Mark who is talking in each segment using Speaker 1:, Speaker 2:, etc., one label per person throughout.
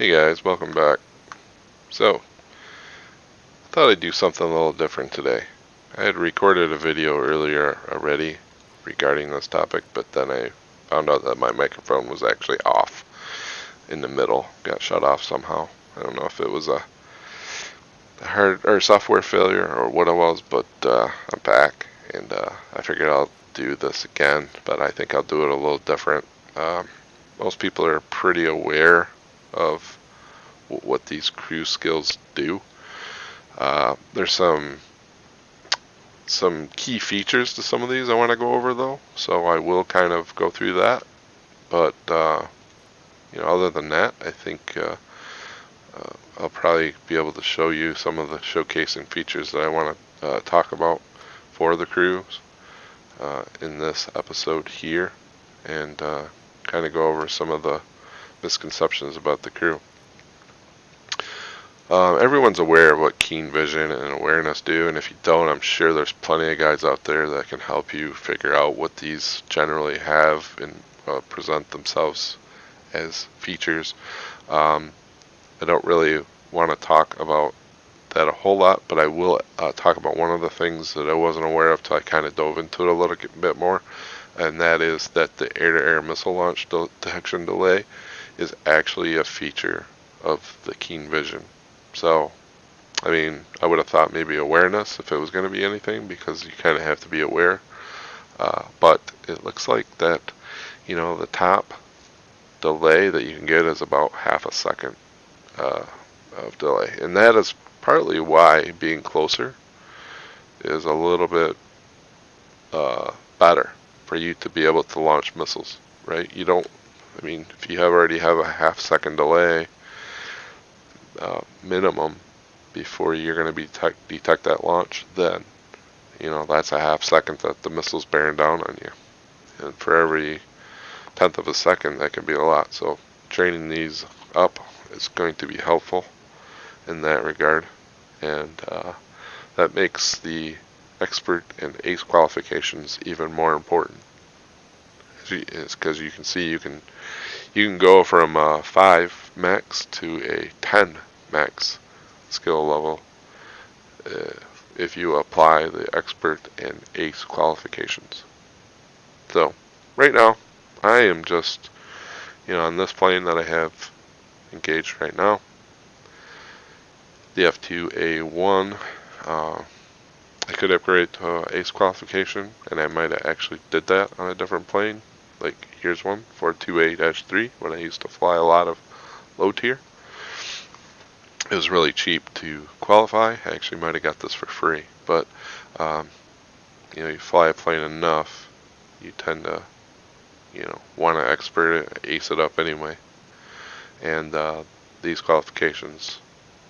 Speaker 1: Hey guys, welcome back. So, I thought I'd do something a little different today. I had recorded a video earlier already regarding this topic, but then I found out that my microphone was actually off in the middle, got shut off somehow. I don't know if it was a hard or software failure or what it was, but I'm back and I figured I'll do this again, but I think I'll do it a little different. Most people are pretty aware of what these crew skills do. There's some key features to some of these I want to go over though, so I will kind of go through that. But other than that, I think I'll probably be able to show you some of the showcasing features that I want to talk about for the crews in this episode here, and kind of go over some of the misconceptions about the crew. Everyone's aware of what keen vision and awareness do, and if you don't, I'm sure there's plenty of guys out there that can help you figure out what these generally have and present themselves as features. I don't really want to talk about that a whole lot, but I will talk about one of the things that I wasn't aware of till I kind of dove into it a little bit more, and that is that the air-to-air missile launch detection delay is actually a feature of the keen vision. So, I mean, I would have thought maybe awareness if it was going to be anything, because you kind of have to be aware. But it looks like that, the top delay that you can get is about half a second of delay. And that is partly why being closer is a little bit better for you to be able to launch missiles, right? If you already have a half second delay, minimum before you're going to detect that launch, then that's a half second that the missile's bearing down on you, and for every tenth of a second that can be a lot. So training these up is going to be helpful in that regard, and that makes the expert and ace qualifications even more important, because you can see you can go from a 5 max to a 10 max skill level if you apply the expert and ace qualifications. So right now I am just on this plane that I have engaged right now, the F2A1. I could upgrade to ace qualification, and I might have actually did that on a different plane. Like here's one, 428-3, when I used to fly a lot of low tier. It was really cheap to qualify. I actually might have got this for free, but you fly a plane enough, you tend to want to expert it, ace it up anyway. And these qualifications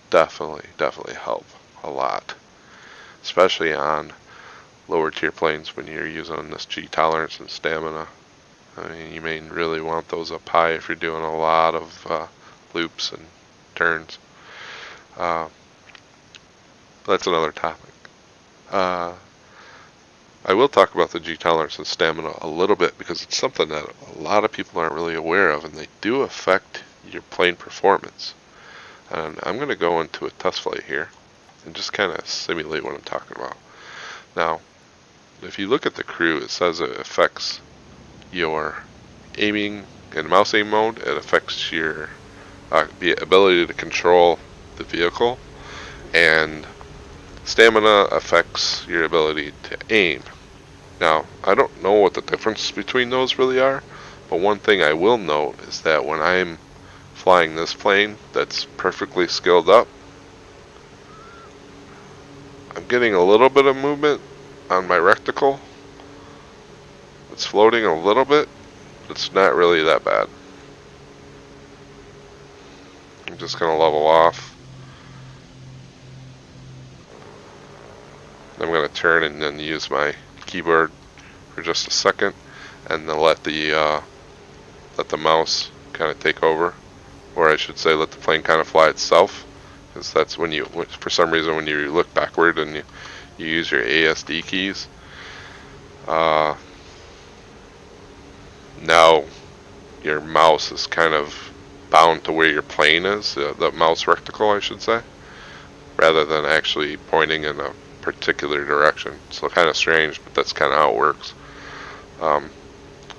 Speaker 1: definitely help a lot, especially on lower tier planes when you're using this G tolerance and stamina. I mean, you may really want those up high if you're doing a lot of loops and turns. That's another topic. I will talk about the G tolerance and stamina a little bit, because it's something that a lot of people aren't really aware of, and they do affect your plane performance. And I'm going to go into a test flight here and just kind of simulate what I'm talking about. Now, if you look at the crew, it says it affects your aiming in mouse aim mode. It affects your the ability to control the vehicle, and stamina affects your ability to aim. Now, I don't know what the difference between those really are, but one thing I will note is that when I'm flying this plane that's perfectly skilled up, I'm getting a little bit of movement on my reticle. It's floating a little bit. It's not really that bad. I'm just going to level off. I'm going to turn and then use my keyboard for just a second, and then let the mouse kind of take over, or I should say let the plane kind of fly itself, because that's when for some reason when you look backward and you use your ASD keys, now your mouse is kind of bound to where your plane is, the mouse reticle, I should say, rather than actually pointing in a particular direction. So kind of strange, but that's kind of how it works.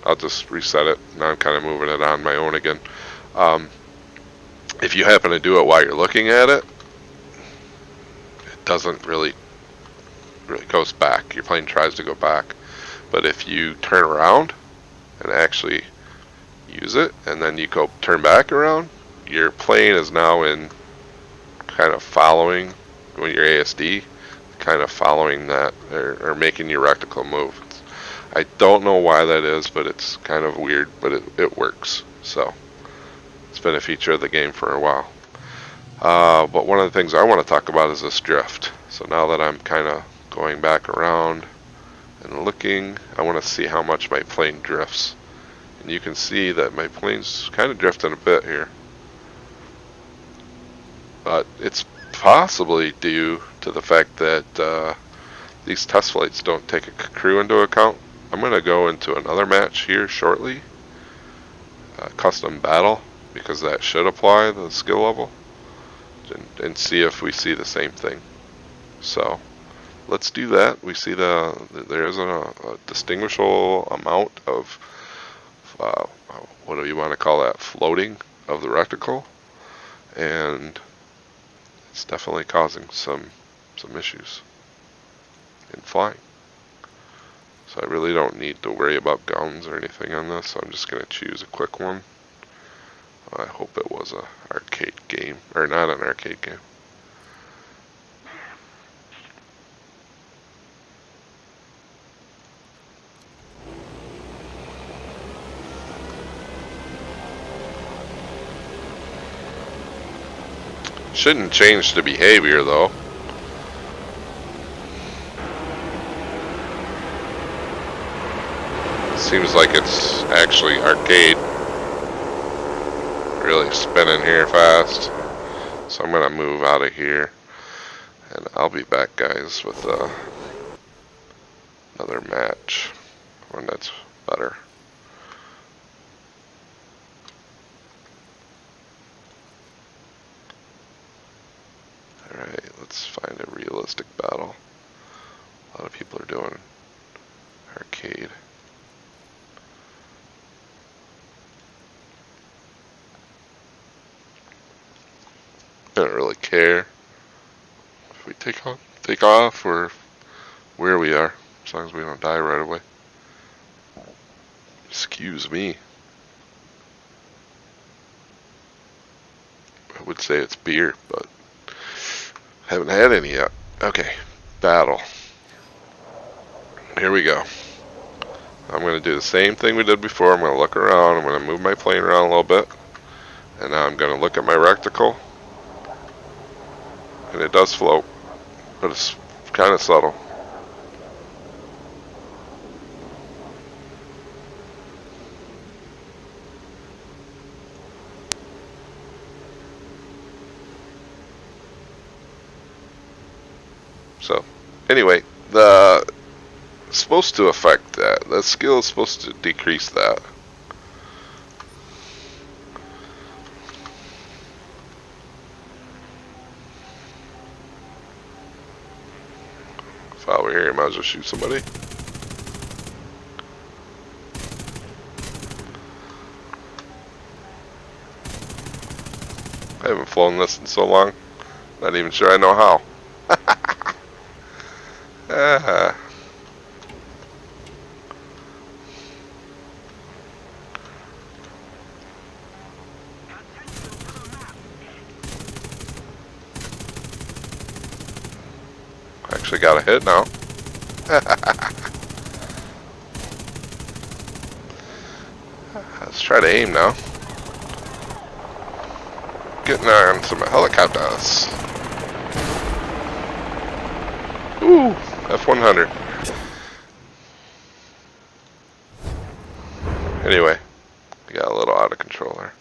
Speaker 1: I'll just reset it. Now I'm kind of moving it on my own again. If you happen to do it while you're looking at it, it doesn't really goes back. Your plane tries to go back. But if you turn around and actually use it, and then you go turn back around, your plane is now in kind of following, when you're ASD, kind of following that, or making your reticle move. I don't know why that is, but it's kind of weird, but it works. So it's been a feature of the game for a while. But one of the things I want to talk about is this drift. So now that I'm kind of going back around and looking, I want to see how much my plane drifts. And you can see that my plane's kind of drifting a bit here. But it's possibly due to the fact that these test flights don't take a crew into account. I'm going to go into another match here shortly, custom battle, because that should apply the skill level, and see if we see the same thing. So let's do that. We see there is a distinguishable amount of what do you want to call that, floating of the reticle, and it's definitely causing some issues in flying. So I really don't need to worry about guns or anything on this. So I'm just going to choose a quick one. I hope it was an arcade game, or not an arcade game. Shouldn't change the behavior though. Seems like it's actually arcade. Really spinning here fast. So I'm gonna move out of here, and I'll be back, guys, with another match when that's better. Alright, let's find a realistic battle. A lot of people are doing arcade. I don't really care if we take off or where we are, as long as we don't die right away. Excuse me. I would say it's beer, but haven't had any yet. Okay, battle. Here we go. I'm going to do the same thing we did before. I'm going to look around. I'm going to move my plane around a little bit. And now I'm going to look at my reticle. And it does float, but it's kind of subtle. So, anyway, it's supposed to affect that. The skill is supposed to decrease that. If I were here, I might as well shoot somebody. I haven't flown this in so long. Not even sure I know how. Actually got a hit now. Let's try to aim now. Getting on some helicopters. Ooh, F-100. Anyway, we got a little out of control there.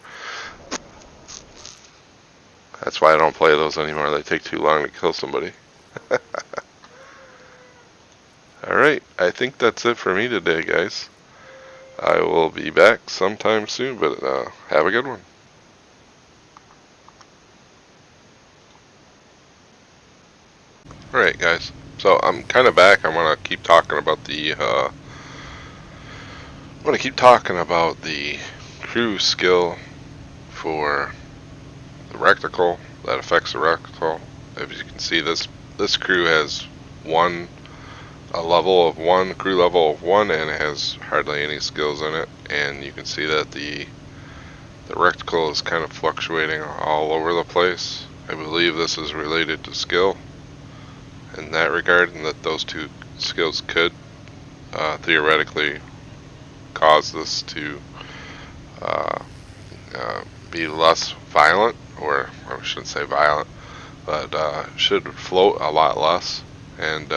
Speaker 1: That's why I don't play those anymore. They take too long to kill somebody. Alright, I think that's it for me today, guys. I will be back sometime soon, but have a good one. Alright guys, so I'm kind of back. I want to keep talking about the crew skill for the reticle that affects the reticle. As you can see, this crew has a level of 1, crew level of 1, and it has hardly any skills in it. And you can see that the reticle is kind of fluctuating all over the place. I believe this is related to skill in that regard, and that those two skills could theoretically cause this to uh, be less violent, or I shouldn't say violent, but should float a lot less. And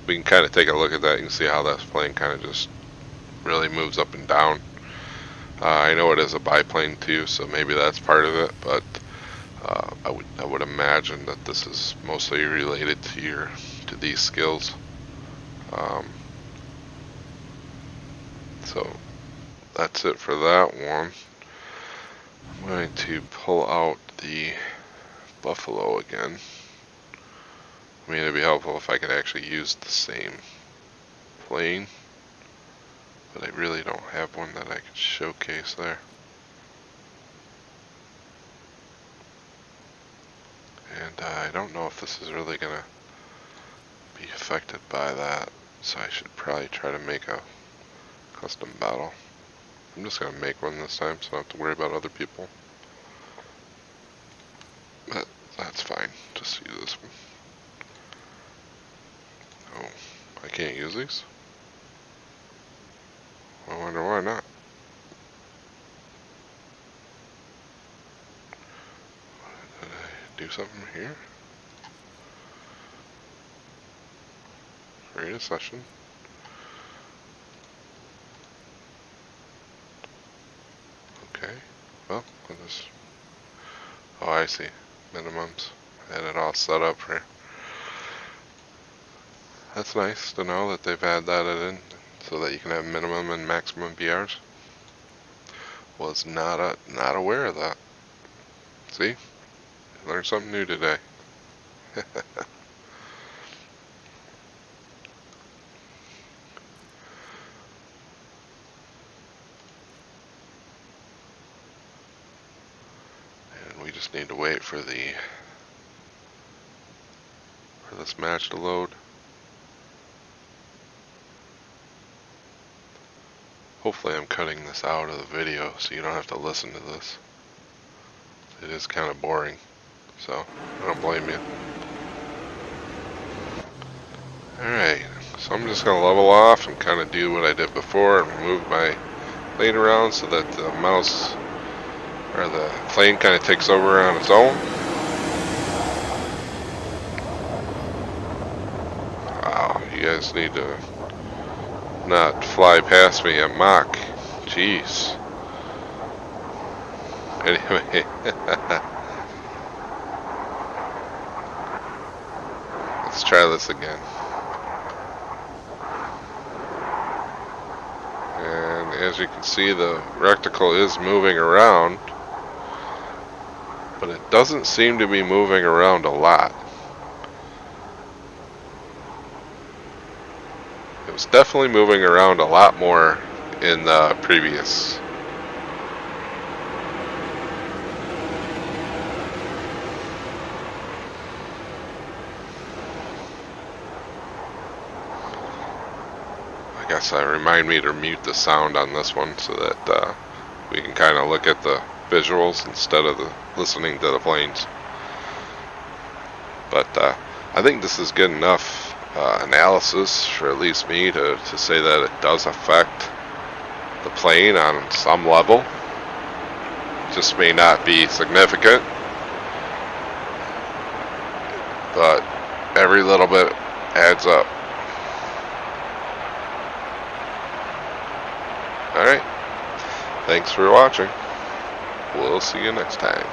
Speaker 1: we can kind of take a look at that. You can see how that plane kind of just really moves up and down. I know it is a biplane too, so maybe that's part of it, but I would imagine that this is mostly related to these skills. So that's it for that one. I'm going to pull out the Buffalo again. I mean, it'd be helpful if I could actually use the same plane, but I really don't have one that I could showcase there. And I don't know if this is really going to be affected by that, so I should probably try to make a custom battle. I'm just going to make one this time, so I don't have to worry about other people. But that's fine, just use this one. Oh, I can't use these? I wonder why not. Did I do something here? Create a session. Okay, well, I'll just... Oh, I see. Minimums. I had it all set up for... That's nice to know that they've had that in, so that you can have minimum and maximum BRs. Was not aware of that. See? Learned something new today. And we just need to wait for this match to load. Hopefully I'm cutting this out of the video so you don't have to listen to this. It is kind of boring, so I don't blame you. Alright, so I'm just going to level off and kind of do what I did before and move my plane around so that the mouse, or the plane, kind of takes over on its own. Wow, you guys need to not fly past me at Mach. Jeez. Anyway. Let's try this again. And as you can see, the reticle is moving around, but it doesn't seem to be moving around a lot. It was definitely moving around a lot more in the previous. I guess remind me to mute the sound on this one so that we can kind of look at the visuals instead of listening to the planes. But I think this is good enough analysis for at least me to say that it does affect the plane on some level. Just may not be significant, but every little bit adds up. Alright, thanks for watching. We'll see you next time.